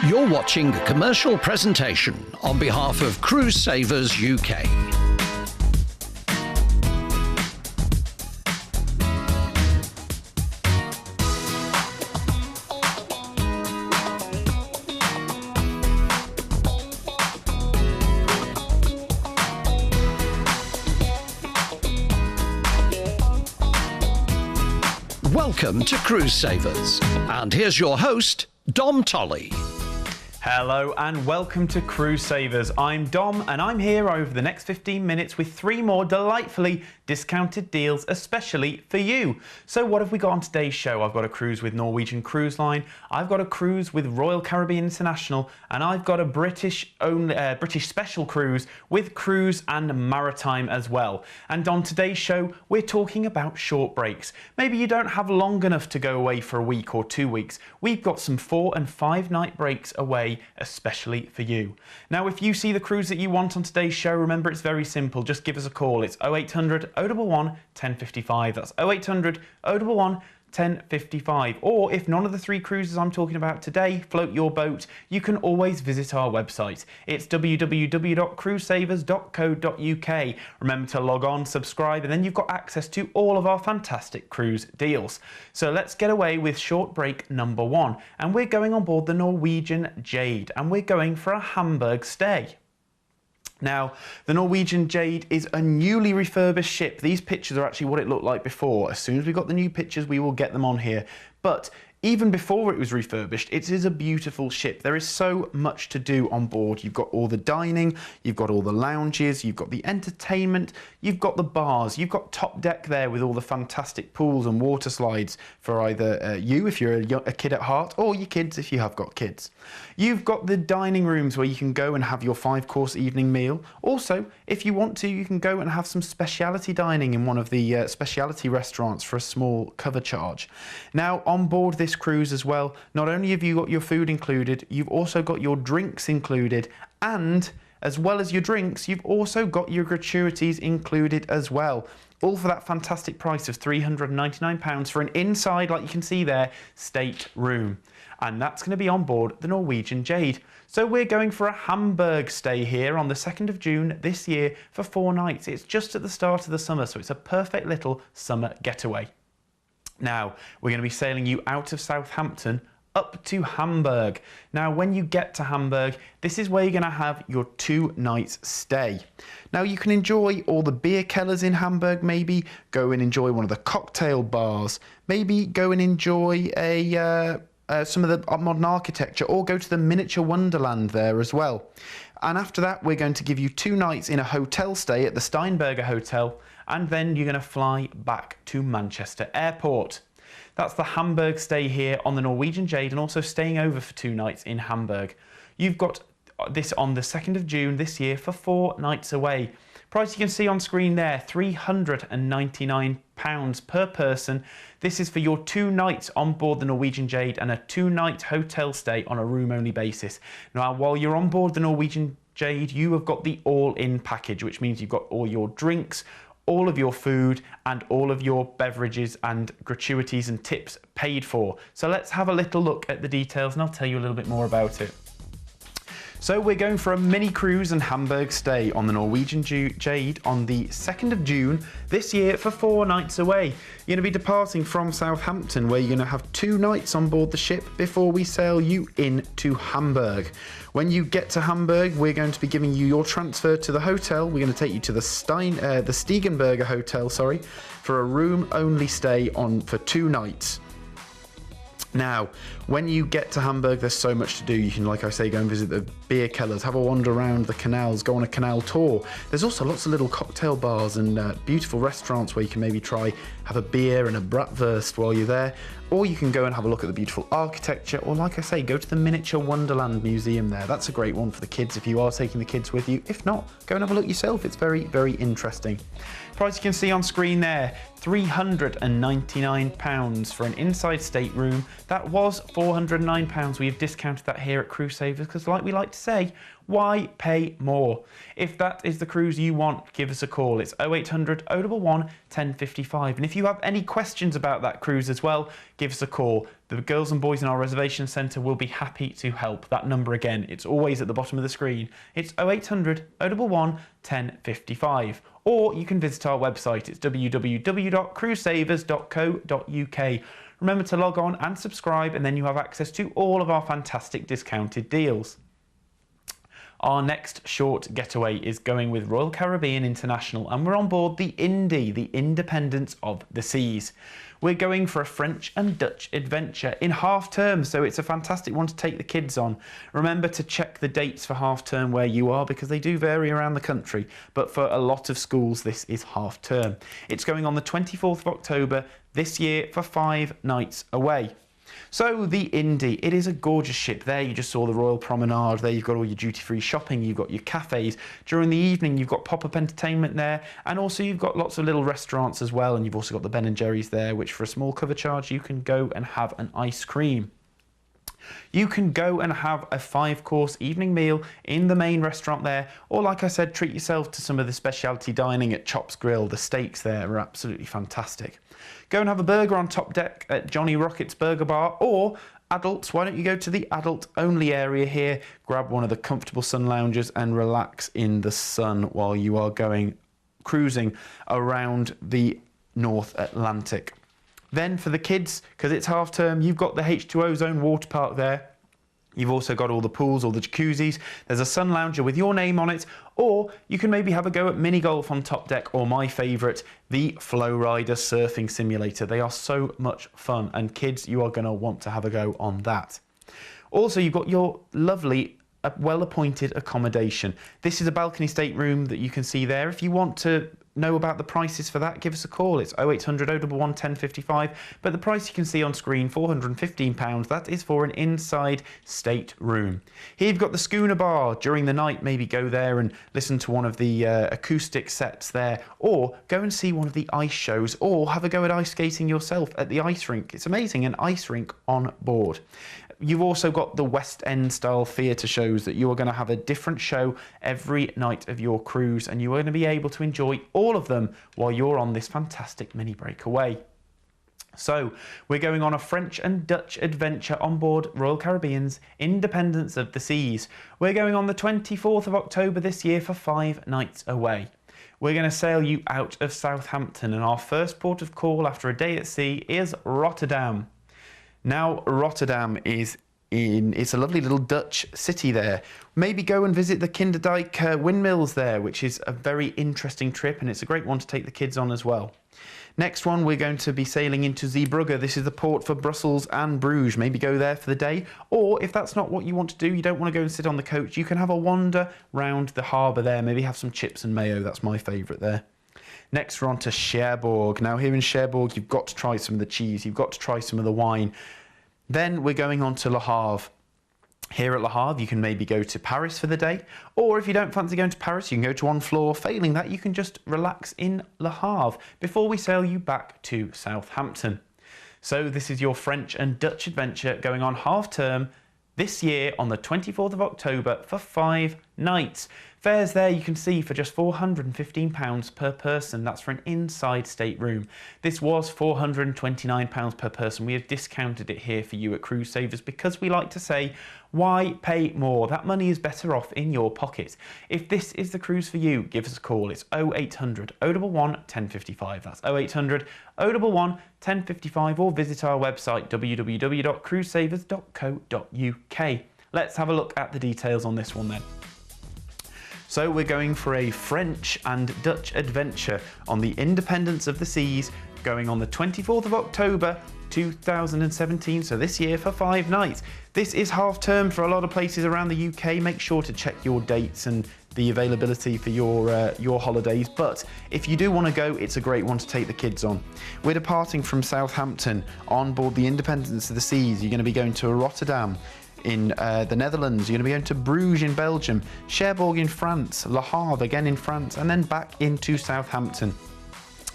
You're watching a commercial presentation on behalf of Cruise Savers UK. Welcome to Cruise Savers, and here's your host, Dom Tolley. Hello and welcome to Cruise Savers. I'm Dom and I'm here over the next 15 minutes with 3 more delightfully discounted deals especially for you. So what have we got on today's show? I've got a cruise with Norwegian Cruise Line, I've got a cruise with Royal Caribbean International, and I've got a British special cruise with Cruise and Maritime as well. And on today's show we're talking about short breaks. Maybe you don't have long enough to go away for a week or 2 weeks. We've got some 4 and 5 night breaks away especially for you. Now, if you see the cruise that you want on today's show, remember it's very simple. Just give us a call. It's 0800 011 1055. That's 0800 011 1055. Or if none of the 3 cruises I'm talking about today float your boat, you can always visit our website. It's www.cruisesavers.co.uk. Remember to log on, subscribe, and then you've got access to all of our fantastic cruise deals. So let's get away with short break number 1, and we're going on board the Norwegian Jade, and we're going for a Hamburg stay. Now, the Norwegian Jade is a newly refurbished ship. These pictures are actually what it looked like before. As soon as we've got the new pictures, we will get them on here. But even before it was refurbished, it is a beautiful ship. There is so much to do on board. You've got all the dining, you've got all the lounges, you've got the entertainment, you've got the bars, you've got top deck there with all the fantastic pools and water slides for either you if you're a kid at heart, or your kids if you have got kids. You've got the dining rooms where you can go and have your 5-course evening meal. Also, if you want to, you can go and have some speciality dining in one of the speciality restaurants for a small cover charge. Now, on board this cruise as well, not only have you got your food included, you've also got your drinks included, and as well as your drinks, you've also got your gratuities included as well. All for that fantastic price of £399 for an inside, like you can see there, state room. And that's going to be on board the Norwegian Jade. So we're going for a Hamburg stay here on the 2nd of June this year for 4 nights. It's just at the start of the summer, so it's a perfect little summer getaway. Now, we're going to be sailing you out of Southampton up to Hamburg. Now, when you get to Hamburg, this is where you're going to have your 2 nights stay. Now, you can enjoy all the beer kellers in Hamburg, maybe go and enjoy one of the cocktail bars, maybe go and enjoy some of the modern architecture, or go to the miniature wonderland there as well. And after that, we're going to give you 2 nights in a hotel stay at the Steinberger Hotel, and then you're going to fly back to Manchester Airport. That's the Hamburg stay here on the Norwegian Jade, and also staying over for 2 nights in Hamburg. You've got this on the 2nd of June this year for 4 nights away. Price you can see on screen there, £399 per person. This is for your 2 nights on board the Norwegian Jade and a 2-night hotel stay on a room-only basis. Now, while you're on board the Norwegian Jade, you have got the all-in package, which means you've got all your drinks, all of your food, and all of your beverages and gratuities and tips paid for. So let's have a little look at the details and I'll tell you a little bit more about it. So we're going for a mini cruise and Hamburg stay on the Norwegian Jade on the 2nd of June this year for 4 nights away. You're going to be departing from Southampton, where you're going to have 2 nights on board the ship before we sail you into Hamburg. When you get to Hamburg, we're going to be giving you your transfer to the hotel. We're going to take you to the Steigenberger Hotel, for a room-only stay for 2 nights. Now, when you get to Hamburg, there's so much to do. You can, like I say, go and visit the beer kellers, have a wander around the canals, go on a canal tour. There's also lots of little cocktail bars and beautiful restaurants where you can maybe have a beer and a bratwurst while you're there. Or you can go and have a look at the beautiful architecture, or like I say, go to the Miniature Wonderland Museum there. That's a great one for the kids if you are taking the kids with you. If not, go and have a look yourself. It's very, very interesting. Price you can see on screen there, £399 for an inside stateroom. That was £409. We have discounted that here at Cruise Savers because, like we like to say, Why pay more? If that is the cruise you want, give us a call. It's 0800 011 1055. And if you have any questions about that cruise as well, give us a call. The girls and boys in our reservation centre will be happy to help. That number again, it's always at the bottom of the screen. It's 0800 011 1055. Or you can visit our website. It's www.cruisesavers.co.uk. Remember to log on and subscribe, and then you have access to all of our fantastic discounted deals. Our next short getaway is going with Royal Caribbean International, and we're on board the Indy, the Independence of the Seas. We're going for a French and Dutch adventure in half term, so it's a fantastic one to take the kids on. Remember to check the dates for half term where you are, because they do vary around the country, but for a lot of schools this is half term. It's going on the 24th of October this year for 5 nights away. So the Indy, it is a gorgeous ship. There you just saw the Royal Promenade. There you've got all your duty-free shopping, you've got your cafes. During the evening you've got pop-up entertainment there, and also you've got lots of little restaurants as well, and you've also got the Ben & Jerry's there, which for a small cover charge you can go and have an ice cream. You can go and have a 5-course evening meal in the main restaurant there, or like I said, treat yourself to some of the specialty dining at Chops Grill. The steaks there are absolutely fantastic. Go and have a burger on top deck at Johnny Rocket's Burger Bar, or adults, why don't you go to the adult only area here, grab one of the comfortable sun lounges and relax in the sun while you are going cruising around the North Atlantic. Then for the kids, because it's half term, you've got the H2O Zone water park there. You've also got all the pools, all the jacuzzis. There's a sun lounger with your name on it, or you can maybe have a go at mini golf on top deck, or my favourite, the Flow Rider surfing simulator. They are so much fun, and kids, you are going to want to have a go on that. Also, you've got your lovely well-appointed accommodation. This is a balcony stateroom that you can see there. If you want to know about the prices for that, give us a call. It's 0800 011 1055, but the price you can see on screen, £415. That is for an inside state room. Here you've got the Schooner Bar. During the night, maybe go there and listen to one of the acoustic sets there, or go and see one of the ice shows, or have a go at ice skating yourself at the ice rink. It's amazing, an ice rink on board. You've also got the West End style theatre shows that you are going to have a different show every night of your cruise, and you are going to be able to enjoy all of them while you're on this fantastic mini breakaway. So we're going on a French and Dutch adventure on board Royal Caribbean's Independence of the Seas. We're going on the 24th of October this year for 5 nights away. We're going to sail you out of Southampton, and our first port of call after a day at sea is Rotterdam. Now, Rotterdam it's a lovely little Dutch city there. Maybe go and visit the Kinderdijk windmills there, which is a very interesting trip, and it's a great one to take the kids on as well. Next one, we're going to be sailing into Zeebrugge. This is the port for Brussels and Bruges. Maybe go there for the day, or if that's not what you want to do, you don't want to go and sit on the coach, you can have a wander round the harbour there, maybe have some chips and mayo. That's my favourite there. Next, we're on to Cherbourg. Now, here in Cherbourg, you've got to try some of the cheese. You've got to try some of the wine. Then we're going on to Le Havre. Here at Le Havre, you can maybe go to Paris for the day. Or if you don't fancy going to Paris, you can go to Honfleur. Failing that, you can just relax in Le Havre before we sail you back to Southampton. So this is your French and Dutch adventure going on half term this year on the 24th of October for 5 nights. Fares there you can see for just £415 per person. That's for an inside stateroom. This was £429 per person. We have discounted it here for you at Cruise Savers because we like to say, why pay more? That money is better off in your pocket. If this is the cruise for you, give us a call. It's 0800 011 1055. That's 0800 011 1055, or visit our website www.cruisesavers.co.uk. Let's have a look at the details on this one then. So we're going for a French and Dutch adventure on the Independence of the Seas, going on the 24th of October 2017, so this year for 5 nights. This is half term for a lot of places around the UK. Make sure to check your dates and the availability for your holidays, but if you do want to go, it's a great one to take the kids on. We're departing from Southampton on board the Independence of the Seas. You're going to be going to Rotterdam in the Netherlands, you're going to be going to Bruges in Belgium, Cherbourg in France, Le Havre again in France, and then back into Southampton.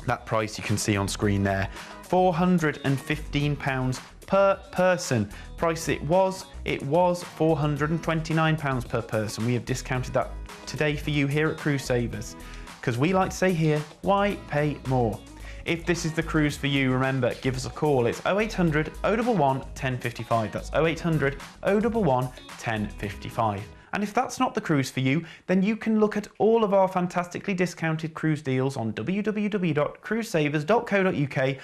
That price you can see on screen there, £415 per person. Price it was £429 per person. We have discounted that today for you here at Cruise Savers, because we like to say here, why pay more? If this is the cruise for you, remember, give us a call. It's 0800 011 1055. That's 0800 011 1055. And if that's not the cruise for you, then you can look at all of our fantastically discounted cruise deals on www.cruisesavers.co.uk,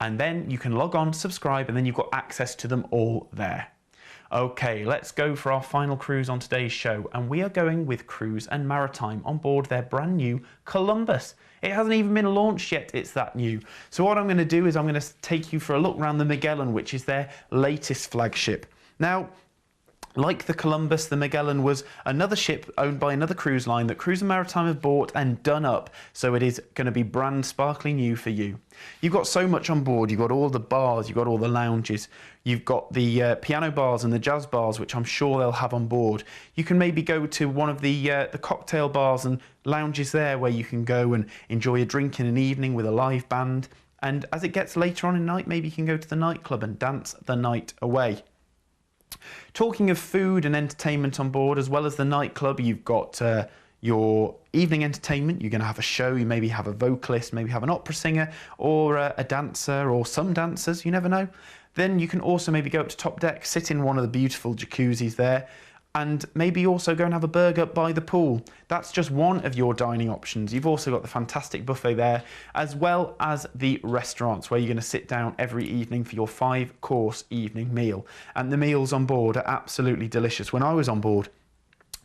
and then you can log on, subscribe, and then you've got access to them all there. Okay, let's go for our final cruise on today's show, and we are going with Cruise and Maritime on board their brand new Columbus. It hasn't even been launched yet, it's that new. So what I'm going to do is I'm going to take you for a look around the Magellan, which is their latest flagship. Now, like the Columbus, the Magellan was another ship owned by another cruise line that Cruise and Maritime have bought and done up, so it is going to be brand sparkly new for you. You've got so much on board. You've got all the bars, you've got all the lounges, you've got the piano bars and the jazz bars, which I'm sure they'll have on board. You can maybe go to one of the cocktail bars and lounges there where you can go and enjoy a drink in an evening with a live band. And as it gets later on in night, maybe you can go to the nightclub and dance the night away. Talking of food and entertainment on board, as well as the nightclub, you've got your evening entertainment. You're going to have a show, you maybe have a vocalist, maybe have an opera singer, or a dancer, or some dancers, you never know. Then you can also maybe go up to top deck, sit in one of the beautiful jacuzzis there, and maybe also go and have a burger by the pool. That's just one of your dining options. You've also got the fantastic buffet there, as well as the restaurants where you're going to sit down every evening for your 5-course evening meal. And the meals on board are absolutely delicious. When I was on board,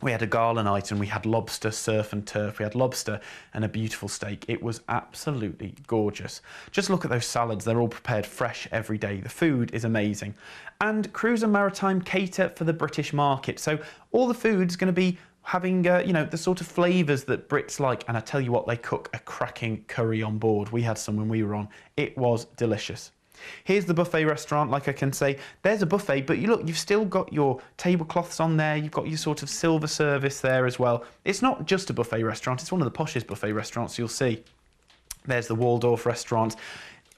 we had a gala night and we had lobster, surf and turf. We had lobster and a beautiful steak. It was absolutely gorgeous. Just look at those salads. They're all prepared fresh every day. The food is amazing. And Cruise and Maritime cater for the British market. So all the food's going to be having, the sort of flavours that Brits like. And I tell you what, they cook a cracking curry on board. We had some when we were on. It was delicious. Here's the buffet restaurant. Like I can say, there's a buffet, but you've still got your tablecloths on there. You've got your sort of silver service there as well. It's not just a buffet restaurant. It's one of the poshest buffet restaurants you'll see. There's the Waldorf restaurant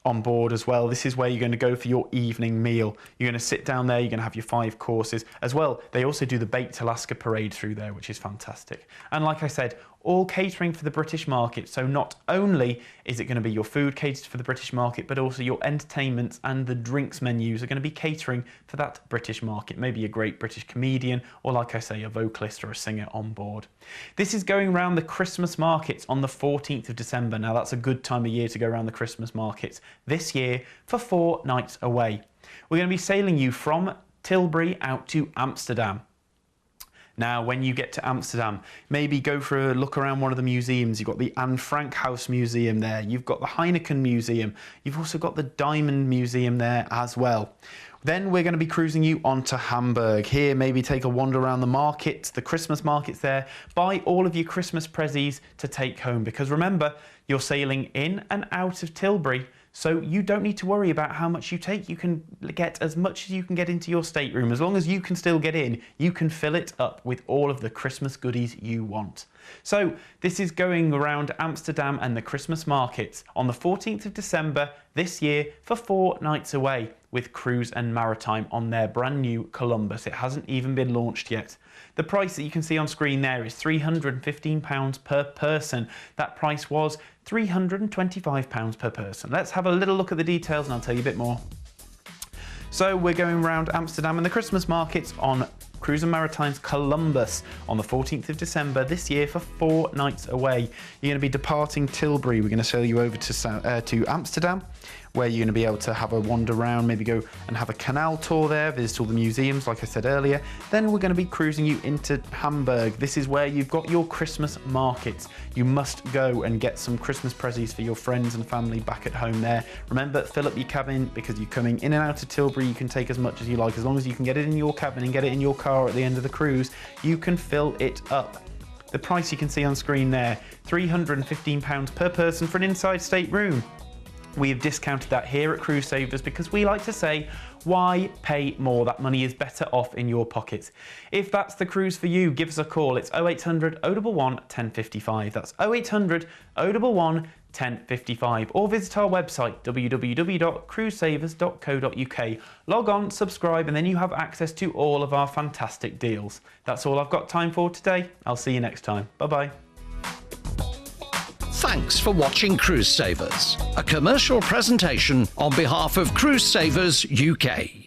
on board as well. This is where you're going to go for your evening meal. You're going to sit down there, you're going to have your 5 courses. As well, they also do the Baked Alaska parade through there, which is fantastic. And like I said, all catering for the British market. So not only is it going to be your food catered for the British market, but also your entertainments and the drinks menus are going to be catering for that British market. Maybe a great British comedian, or like I say, a vocalist or a singer on board. This is going around the Christmas markets on the 14th of December. Now that's a good time of year to go around the Christmas markets this year for 4 nights away. We're going to be sailing you from Tilbury out to Amsterdam. Now, when you get to Amsterdam, maybe go for a look around one of the museums. You've got the Anne Frank House Museum there. You've got the Heineken Museum. You've also got the Diamond Museum there as well. Then we're going to be cruising you on to Hamburg. Here, maybe take a wander around the market, the Christmas markets there. Buy all of your Christmas prezzies to take home. Because remember, you're sailing in and out of Tilbury, so you don't need to worry about how much you take. You can get as much as you can get into your stateroom. As long as you can still get in, you can fill it up with all of the Christmas goodies you want. So this is going around Amsterdam and the Christmas markets on the 14th of December this year for 4 nights away with Cruise and Maritime on their brand new Columbus. It hasn't even been launched yet. The price that you can see on screen there is £315 per person. That price was £325 per person. Let's have a little look at the details and I'll tell you a bit more. So we're going around Amsterdam and the Christmas markets on Cruise and Maritime's Columbus on the 14th of December this year for 4 nights away. You're going to be departing Tilbury. We're going to sail you over to Amsterdam, where you're going to be able to have a wander around, maybe go and have a canal tour there, visit all the museums like I said earlier. Then we're going to be cruising you into Hamburg. This is where you've got your Christmas markets. You must go and get some Christmas prezzies for your friends and family back at home there. Remember, fill up your cabin because you're coming in and out of Tilbury. You can take as much as you like. As long as you can get it in your cabin and get it in your car at the end of the cruise, you can fill it up. The price you can see on screen there, £315 per person for an inside state room. We have discounted that here at Cruise Savers because we like to say, why pay more? That money is better off in your pockets. If that's the cruise for you, give us a call. It's 0800 011 1055. That's 0800 011 1055, or visit our website www.cruisesavers.co.uk. Log on, subscribe, and then you have access to all of our fantastic deals. That's all I've got time for today. I'll see you next time. Bye-bye. Thanks for watching Cruise Savers, a commercial presentation on behalf of Cruise Savers UK.